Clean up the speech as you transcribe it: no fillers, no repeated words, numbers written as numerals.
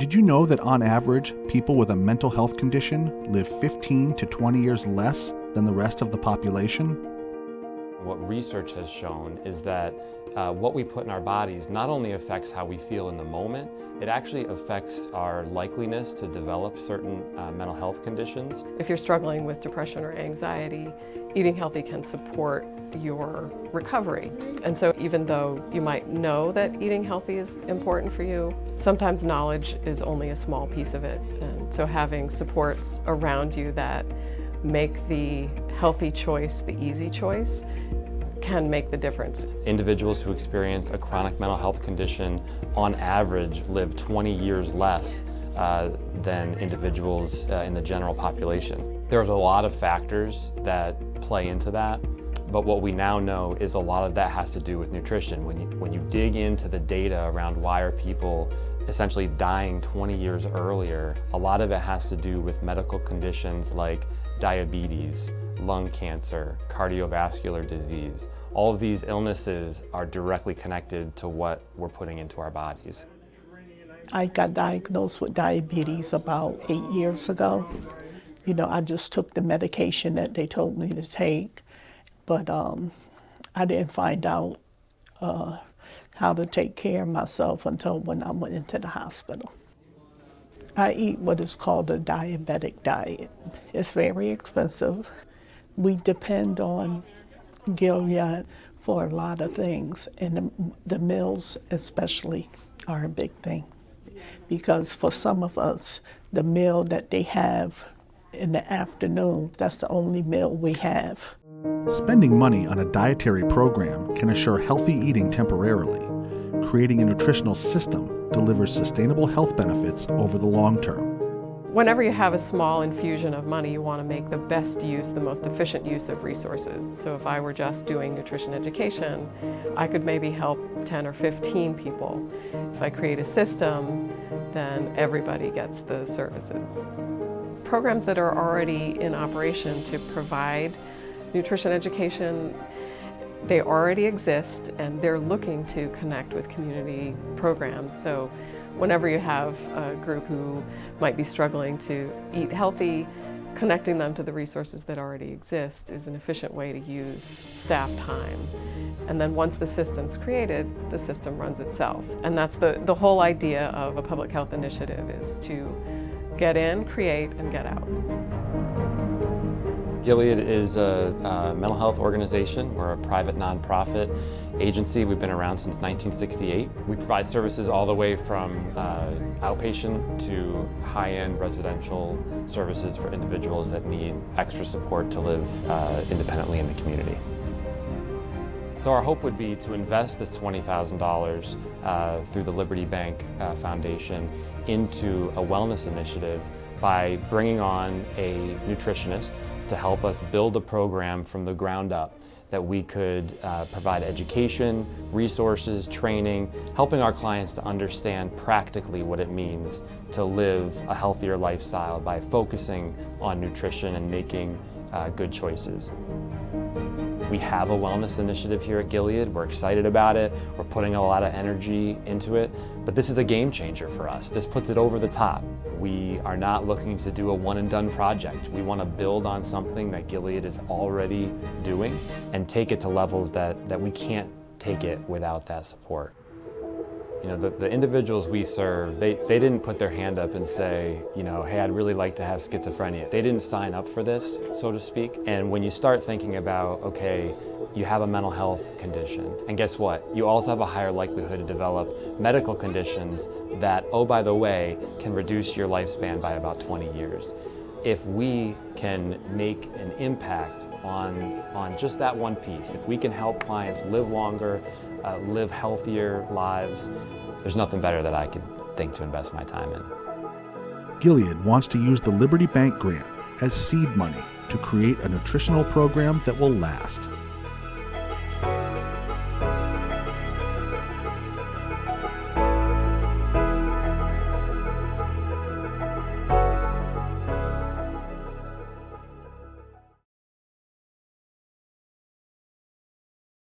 Did you know that on average, people with a mental health condition live 15 to 20 years less than the rest of the population? What research has shown is that what we put in our bodies not only affects how we feel in the moment, it actually affects our likeliness to develop certain mental health conditions. If you're struggling with depression or anxiety, eating healthy can support your recovery. And so even though you might know that eating healthy is important for you, sometimes knowledge is only a small piece of it. And so having supports around you that make the healthy choice the easy choice can make the difference. Individuals who experience a chronic mental health condition on average live 20 years less than individuals in the general population. There's a lot of factors that play into that, but what we now know is a lot of that has to do with nutrition. When you dig into the data around why are people essentially dying 20 years earlier, a lot of it has to do with medical conditions like diabetes, lung cancer, cardiovascular disease. All of these illnesses are directly connected to what we're putting into our bodies. I got diagnosed with diabetes about 8 years ago. I just took the medication that they told me to take, but I didn't find out how to take care of myself until when I went into the hospital. I eat what is called a diabetic diet. It's very expensive. We depend on Gilead for a lot of things, and the meals especially are a big thing. Because for some of us, the meal that they have in the afternoon, that's the only meal we have. Spending money on a dietary program can assure healthy eating temporarily. Creating a nutritional system delivers sustainable health benefits over the long term. Whenever you have a small infusion of money, you want to make the best use, the most efficient use of resources. So if I were just doing nutrition education, I could maybe help 10 or 15 people. If I create a system, then everybody gets the services. Programs that are already in operation to provide nutrition education, they already exist and they're looking to connect with community programs. So whenever you have a group who might be struggling to eat healthy, connecting them to the resources that already exist is an efficient way to use staff time. And then once the system's created, the system runs itself. And that's the whole idea of a public health initiative, is to get in, create, and get out. Gilead is a mental health organization. We're a private nonprofit agency. We've been around since 1968. We provide services all the way from outpatient to high-end residential services for individuals that need extra support to live independently in the community. So our hope would be to invest this $20,000 through the Liberty Bank Foundation into a wellness initiative by bringing on a nutritionist to help us build a program from the ground up that we could provide education, resources, training, helping our clients to understand practically what it means to live a healthier lifestyle by focusing on nutrition and making good choices. We have a wellness initiative here at Gilead. We're excited about it. We're putting a lot of energy into it, but this is a game changer for us. This puts it over the top. We are not looking to do a one and done project. We want to build on something that Gilead is already doing and take it to levels that we can't take it without that support. The individuals we serve, they didn't put their hand up and say, hey, I'd really like to have schizophrenia. They didn't sign up for this, so to speak. And when you start thinking about, okay, you have a mental health condition, and guess what? You also have a higher likelihood to develop medical conditions that, oh, by the way, can reduce your lifespan by about 20 years. If we can make an impact on just that one piece, if we can help clients live longer, live healthier lives, there's nothing better that I could think to invest my time in. Gilead wants to use the Liberty Bank grant as seed money to create a nutritional program that will last.